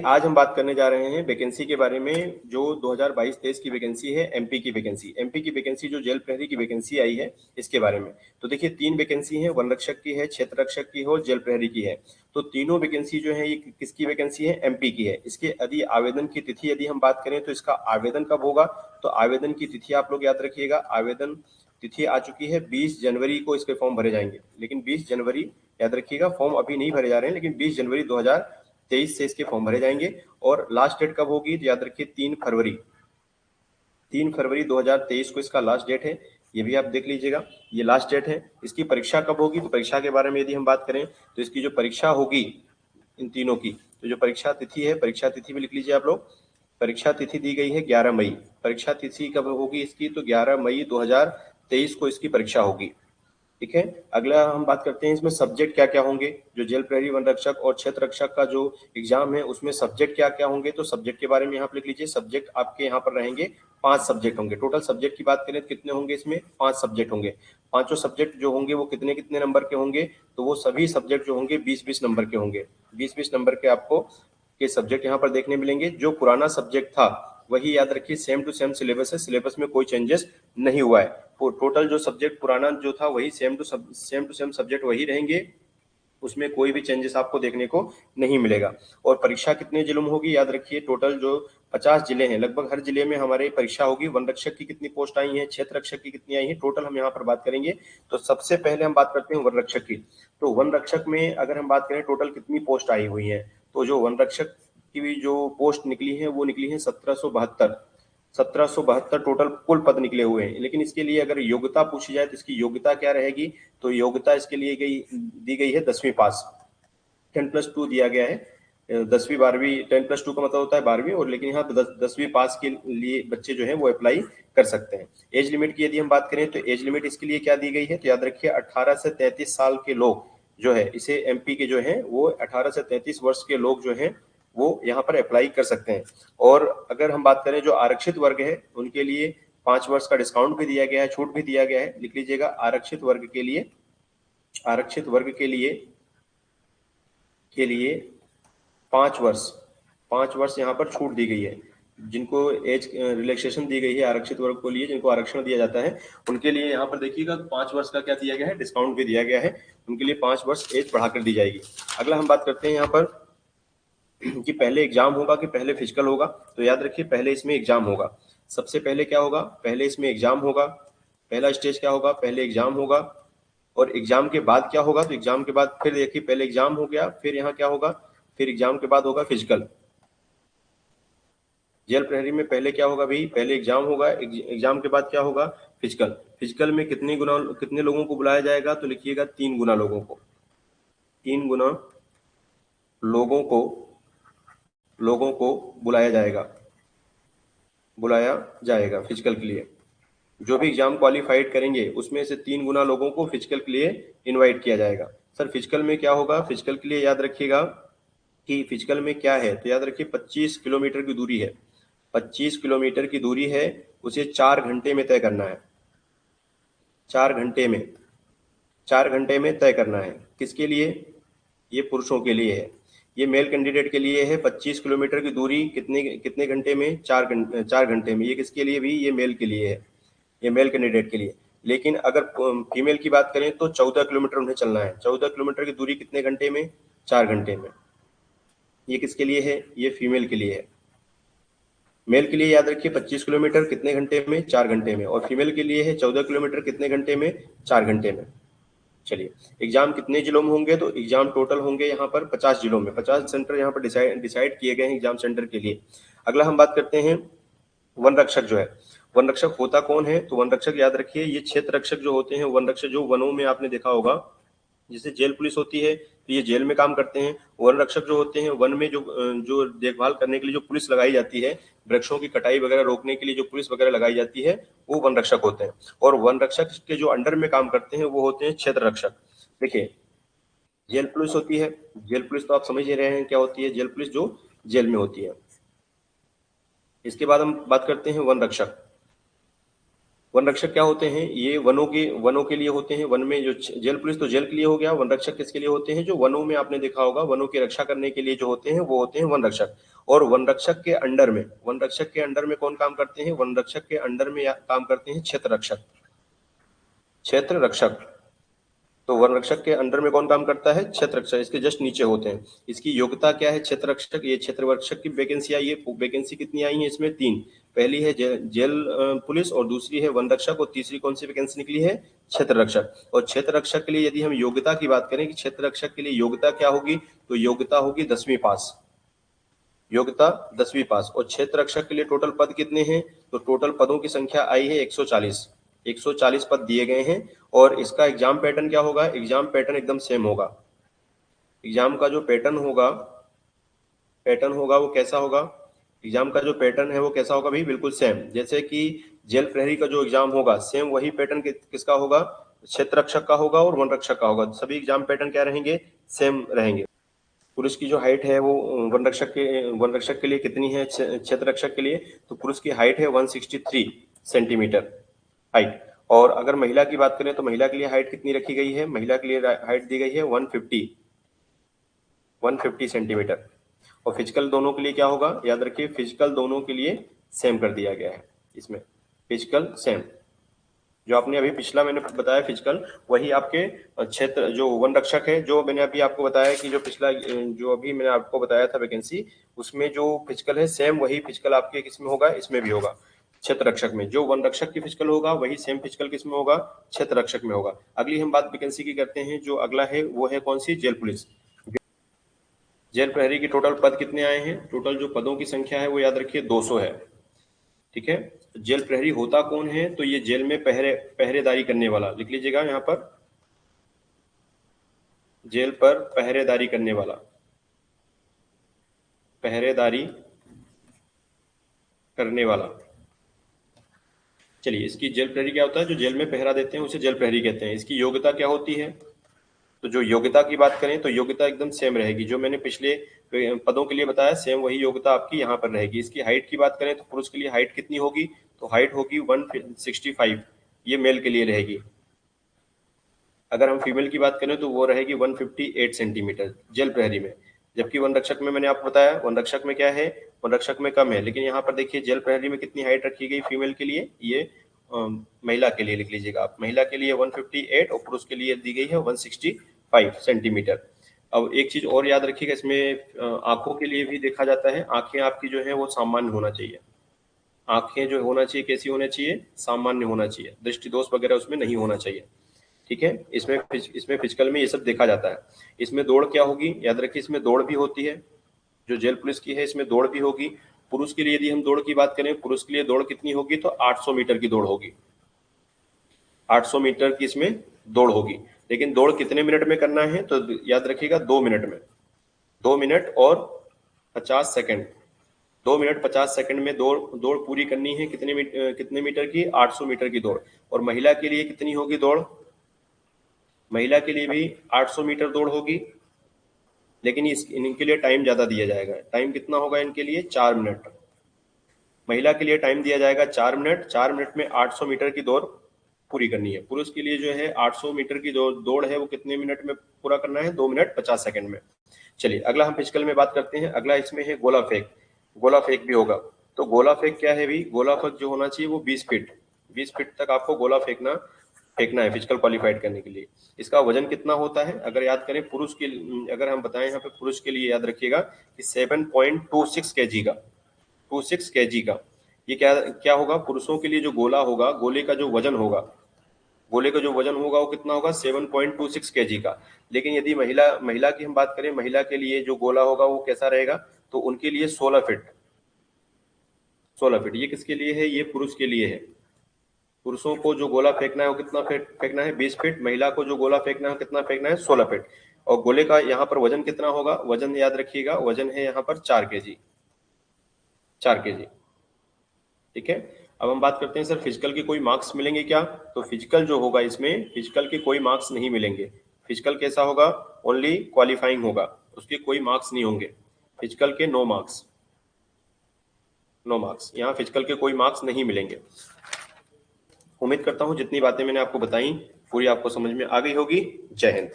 आज हम बात करने जा रहे हैं वैकेंसी के बारे में, जो 2022-23 की वैकेंसी है, एमपी की वैकेंसी जो जेल प्रहरी की वैकेंसी आई है, इसके बारे में। तो देखिए 3 वैकेंसी है, वन रक्षक की है, क्षेत्र रक्षक की है और जेल प्रहरी की है। तो तीनों वैकेंसी जो है ये किसकी वैकेंसी है? एमपी की है। इसके यदि आवेदन की तिथि यदि हम बात करें तो इसका आवेदन कब होगा? तो आवेदन की तिथि आप लोग याद रखिएगा, आवेदन तिथि आ चुकी है 20 जनवरी को इसके फॉर्म भरे जाएंगे। लेकिन 20 जनवरी याद रखिएगा, फॉर्म अभी नहीं भरे जा रहे हैं, लेकिन 20 जनवरी 2023 से इसके फॉर्म भरे जाएंगे। और लास्ट डेट कब होगी? तो याद रखिए 3 फरवरी 2023 को इसका लास्ट डेट है। ये भी आप देख लीजिएगा, ये लास्ट डेट है। इसकी परीक्षा कब होगी? तो परीक्षा के बारे में यदि हम बात करें तो इसकी जो परीक्षा होगी इन तीनों की, तो जो परीक्षा तिथि है, परीक्षा तिथि भी लिख लीजिए आप लोग। परीक्षा तिथि दी गई है 11 मई। परीक्षा तिथि कब होगी इसकी? तो 11 मई 2023 को इसकी परीक्षा होगी। ठीक है। अगला हम बात करते हैं इसमें सब्जेक्ट क्या क्या होंगे। जो जेल प्रहरी, वन रक्षक और क्षेत्र रक्षक का जो एग्जाम है उसमें सब्जेक्ट क्या क्या होंगे, तो सब्जेक्ट के बारे में यहाँ पर लिख लीजिए। सब्जेक्ट आपके यहाँ पर रहेंगे 5 सब्जेक्ट होंगे। टोटल सब्जेक्ट की बात करें तो कितने होंगे इसमें? 5 सब्जेक्ट होंगे। पांचों सब्जेक्ट जो होंगे वो कितने कितने नंबर के होंगे? तो वो सभी सब्जेक्ट जो होंगे 20-20 नंबर के होंगे। 20-20 नंबर के आपको के सब्जेक्ट यहाँ पर देखने मिलेंगे। जो पुराना सब्जेक्ट था वही याद रखिए, सेम टू सेम सिलेबस है, सिलेबस में कोई चेंजेस नहीं हुआ है। टोटल जो सब्जेक्ट पुराना जो था वही सेम टू सेम सब्जेक्ट वही रहेंगे, उसमें कोई भी चेंजेस आपको देखने को नहीं मिलेगा। और परीक्षा कितने जिलों में होगी? याद रखिए टोटल जो 50 जिले हैं, लगभग हर जिले में हमारे परीक्षा होगी। वन रक्षक की कितनी पोस्ट आई है, क्षेत्र रक्षक की कितनी आई है, टोटल हम यहाँ पर बात करेंगे। तो सबसे पहले हम बात करते हैं वन रक्षक की। तो वन रक्षक में अगर हम बात करें टोटल कितनी पोस्ट आई हुई है, तो जो वन रक्षक की जो पोस्ट निकली है वो निकली है 1772 टोटल कुल पद निकले हुए हैं। लेकिन इसके लिए अगर योग्यता पूछी जाए तो इसकी योग्यता क्या रहेगी? तो योग्यता इसके लिए दी गई है 10वीं पास। 10+2 दिया गया है। 10वीं 12वीं, 10+2 का मतलब होता है 12वीं, और लेकिन यहाँ 10वीं पास के लिए बच्चे जो है वो अप्लाई कर सकते हैं। एज लिमिट की यदि हम बात करें तो एज लिमिट इसके लिए क्या दी गई है? तो याद रखिए 18 से 33 साल के लोग जो है, इसे एमपी के जो है वो 18 से 33 वर्ष के लोग जो है वो यहाँ पर अप्लाई कर सकते हैं। और अगर हम बात करें जो आरक्षित वर्ग है उनके लिए 5 वर्ष का डिस्काउंट भी दिया गया है, छूट भी दिया गया है। लिख लीजिएगा, आरक्षित वर्ग के लिए 5 वर्ष यहाँ पर छूट दी गई है। जिनको एज रिलैक्सेशन दी गई है आरक्षित वर्ग को लिए, जिनको आरक्षण दिया जाता है उनके लिए यहाँ पर देखिएगा 5 वर्ष का क्या दिया गया है? डिस्काउंट भी दिया गया है। उनके लिए 5 वर्ष एज बढ़ाकर दी जाएगी। अगला हम बात करते हैं यहाँ पर कि पहले एग्जाम होगा कि पहले फिजिकल होगा। तो याद रखिए पहले इसमें एग्जाम होगा। सबसे पहले क्या होगा? पहले इसमें एग्जाम होगा। पहला स्टेज क्या होगा? पहले एग्जाम होगा। और एग्जाम के बाद क्या होगा? तो एग्जाम के बाद फिर देखिए पहले एग्जाम हो गया, फिर यहाँ क्या होगा? फिर एग्जाम के बाद होगा फिजिकल। जेल प्रहरी में पहले क्या होगा भाई? पहले एग्जाम होगा, एग्जाम के बाद क्या होगा? फिजिकल। फिजिकल में कितने लोगों को बुलाया जाएगा? तो लिखिएगा 3 गुना लोगों को। 3 गुना लोगों को बुलाया जाएगा फिजिकल के लिए। जो भी एग्जाम क्वालिफाइड करेंगे उसमें से 3 गुना लोगों को फिजिकल के लिए इनवाइट किया जाएगा। सर फिजिकल में क्या होगा? फिजिकल के लिए याद रखिएगा कि फिजिकल में क्या है, तो याद रखिए 25 किलोमीटर की दूरी है। 25 किलोमीटर की दूरी है, उसे 4 घंटे में तय करना है। 4 घंटे में तय करना है। किसके लिए? ये पुरुषों के लिए है। ये मेल कैंडिडेट के लिए है। 25 किलोमीटर की दूरी कितने घंटे में? 4 घंटे में। ये किसके लिए भी? ये मेल के लिए है, ये मेल कैंडिडेट के लिए। लेकिन अगर फीमेल की बात करें तो 14 किलोमीटर उन्हें चलना है। 14 किलोमीटर की दूरी कितने घंटे में? 4 घंटे में। ये किसके लिए है? ये फीमेल के लिए है। मेल के लिए याद रखिए 25 किलोमीटर कितने घंटे में? 4 घंटे में। और फीमेल के लिए है 14 किलोमीटर कितने घंटे में? 4 घंटे में। चलिए, एग्जाम कितने जिलों में होंगे? तो एग्जाम टोटल होंगे यहाँ पर 50 जिलों में। 50 सेंटर यहाँ पर डिसाइड किए गए हैं एग्जाम सेंटर के लिए। अगला हम बात करते हैं वन रक्षक जो है। वन रक्षक होता कौन है? तो वन रक्षक याद रखिए ये क्षेत्र रक्षक जो होते हैं, वन रक्षक जो वनों में आपने देखा होगा, जैसे जेल पुलिस होती है तो ये जेल में काम करते हैं। वन रक्षक जो होते हैं वन में जो देखभाल करने के लिए जो पुलिस लगाई जाती है, वृक्षों की कटाई वगैरह रोकने के लिए जो पुलिस वगैरह लगाई जाती है, वो वन रक्षक होते हैं। और वन रक्षक के जो अंडर में काम करते हैं वो होते हैं क्षेत्र रक्षक। देखिए जेल पुलिस होती है, जेल पुलिस तो आप समझ ही रहे हैं क्या होती है, जेल पुलिस जो जेल में होती है। इसके बाद हम बात करते हैं वन रक्षक। वन रक्षक क्या होते हैं? ये वनों के लिए होते हैं। वन में जो जेल पुलिस तो जेल के लिए हो गया, वन रक्षक किसके लिए होते हैं? जो वनों में आपने देखा होगा वनों की रक्षा करने के लिए जो होते हैं वो होते हैं वन रक्षक। और वनरक्षक के अंडर में, वनरक्षक के अंडर में कौन काम करते हैं? वनरक्षक के अंडर में काम करते हैं क्षेत्र रक्षक, क्षेत्र रक्षक। तो वन रक्षक के अंडर में कौन काम करता है? क्षेत्र रक्षक, इसके जस्ट नीचे होते हैं। इसकी योग्यता क्या है? क्षेत्र रक्षक, ये क्षेत्र रक्षक की वैकेंसी आई है। वैकेंसी कितनी आई है इसमें? 3। पहली है जेल पुलिस, और दूसरी है वन रक्षक, और तीसरी कौन सी वैकेंसी निकली है? क्षेत्र रक्षक। और क्षेत्र रक्षक के लिए यदि हम योग्यता की बात करें कि क्षेत्र रक्षक के लिए योग्यता क्या होगी, तो योग्यता होगी 10वीं पास, योग्यता 10वीं पास। और क्षेत्र रक्षक के लिए टोटल पद कितने हैं? तो टोटल पदों की संख्या आई है 140, 140 पद दिए गए हैं। और इसका एग्जाम पैटर्न क्या होगा? एग्जाम पैटर्न एकदम सेम होगा। एग्जाम का जो पैटर्न होगा वो कैसा होगा? एग्जाम का जो पैटर्न है वो कैसा होगा भाई? बिल्कुल सेम। जैसे कि जेल प्रहरी का जो एग्जाम होगा, सेम वही पैटर्न किसका होगा? क्षेत्र रक्षक का होगा और वन रक्षक का होगा। सभी एग्जाम पैटर्न क्या रहेंगे? सेम रहेंगे। पुरुष की जो हाइट है वो वन रक्षक के लिए कितनी है? क्षेत्र रक्षक के लिए तो पुरुष की हाइट है 163 सेंटीमीटर हाइट। और अगर महिला की बात करें तो महिला के लिए हाइट कितनी रखी गई है? महिला के लिए हाइट दी गई है 150 सेंटीमीटर। और फिजिकल दोनों के लिए क्या होगा? याद रखिए, फिजिकल दोनों के लिए सेम कर दिया गया है। इसमें फिजिकल सेम, जो आपने अभी पिछला मैंने बताया फिजिकल, वही आपके क्षेत्र जो वन रक्षक है, जो मैंने अभी आपको बताया कि जो पिछला जो अभी मैंने आपको बताया था वैकेंसी, उसमें जो फिजिकल है सेम वही फिजिकल आपके किसमें होगा? इसमें भी होगा, क्षेत्र रक्षक में। जो वन रक्षक की फिजिकल होगा वही सेम फिजिकल किसमें होगा? क्षेत्र रक्षक में होगा। अगली हम बात वैकेंसी की करते हैं। जो अगला है वो है कौन सी? Jail police. जेल प्रहरी की टोटल पद कितने आए हैं? टोटल जो पदों की संख्या है वो याद रखिए 200 है। ठीक है। जेल प्रहरी होता कौन है? तो ये जेल में पहरेदारी करने वाला, लिख लीजिएगा यहाँ पर, जेल पर पहरेदारी करने वाला, पहरेदारी करने वाला। चलिए, इसकी जेल प्रहरी क्या होता है? जो जेल में पहरा देते हैं उसे जेल प्रहरी कहते हैं। इसकी योग्यता क्या होती है? तो जो योग्यता की बात करें तो योग्यता एकदम सेम रहेगी, जो मैंने पिछले पदों के लिए बताया सेम वही योग्यता आपकी यहाँ पर रहेगी। इसकी हाइट की बात करें तो पुरुष के लिए हाइट कितनी होगी? तो हाइट होगी 165, ये मेल के लिए रहेगी। अगर हम फीमेल की बात करें तो वो रहेगी 158 सेंटीमीटर जेल प्रहरी में। जबकि वन रक्षक में मैंने आपको बताया, वन रक्षक में क्या है? वन रक्षक में कम है। लेकिन यहाँ पर देखिए जेल प्रहरी में कितनी हाइट रखी गई फीमेल के लिए? ये महिला के लिए लिख लीजिएगा आप, महिला के लिए 158 और पुरुष के लिए दी गई है 165 सेंटीमीटर। अब एक चीज और याद रखिएगा, इसमें आंखों के लिए भी देखा जाता है। आंखें आपकी जो है वो सामान्य होना चाहिए। आंखें जो होना चाहिए कैसी होना चाहिए? सामान्य होना चाहिए, दृष्टि दोष वगैरह उसमें नहीं होना चाहिए। ठीक है। इसमें फिजिकल में ये सब देखा जाता है। इसमें दौड़ क्या होगी? याद रखिए, इसमें दौड़ भी होती है। जो जेल पुलिस की है इसमें दौड़ भी होगी। पुरुष के लिए यदि हम दौड़ की बात करें, पुरुष के लिए दौड़ कितनी होगी? तो 800 मीटर की दौड़ होगी, 800 मीटर की इसमें दौड़ होगी। लेकिन दौड़ कितने मिनट में करना है? तो याद रखिएगा 2 मिनट में, 2 मिनट और 50 सेकंड, 2 मिनट 50 सेकंड में दौड़ पूरी करनी है। कितने मीटर की? 800 मीटर की दौड़। और महिला के लिए कितनी होगी दौड़? महिला के लिए भी 800 मीटर दौड़ होगी, लेकिन इनके लिए टाइम ज्यादा दिया जाएगा। टाइम कितना होगा इनके लिए? 4 मिनट। महिला के लिए टाइम दिया जाएगा 4 मिनट। 4 मिनट में 800 मीटर की दौड़ पूरी करनी है। पुरुष के लिए जो है 800 मीटर की दौड़ है वो कितने मिनट में पूरा करना है? 2 मिनट 50 सेकंड में। चलिए, अगला हम फिजिकल में बात करते हैं। अगला इसमें है गोला फेंक। गोला फेंक भी होगा। तो गोला फेंक क्या है भी? गोला फेंक जो होना चाहिए वो 20 फीट, 20 फीट तक आपको गोला फेंकना है फिजिकल क्वालिफाइड करने के लिए। इसका वजन कितना होता है? अगर याद करें पुरुष के, अगर हम बताएं यहाँ पे पुरुष के लिए याद रखिएगा कि 7.26 kg का, 26 kg का ये क्या होगा? पुरुषों के लिए जो गोला होगा, गोले का जो वजन होगा, गोले का जो वजन होगा वो कितना होगा? 7.26 kg का। लेकिन यदि महिला की हम बात करें, महिला के लिए जो गोला होगा वो कैसा रहेगा? तो उनके लिए 16 फीट, 16 फीट। ये किसके लिए है? ये पुरुष के लिए है। पुरुषों को जो गोला फेंकना है वो कितना फेंकना है? 20 फीट। महिला को जो गोला फेंकना है कितना फेंकना है? 16 फीट। और गोले का यहाँ पर वजन कितना होगा? वजन याद रखिएगा, वजन है यहाँ पर 4 kg, 4 kg। ठीक है। अब हम बात करते हैं सर फिजिकल के कोई मार्क्स मिलेंगे क्या? तो फिजिकल जो होगा इसमें, फिजिकल के कोई मार्क्स नहीं मिलेंगे। फिजिकल कैसा होगा? ओनली क्वालिफाइंग होगा, उसके कोई मार्क्स नहीं होंगे। फिजिकल के नो मार्क्स, नो मार्क्स, यहाँ फिजिकल के कोई मार्क्स नहीं मिलेंगे। उम्मीद करता हूँ जितनी बातें मैंने आपको बताई पूरी आपको समझ में आ गई होगी। जय हिंद।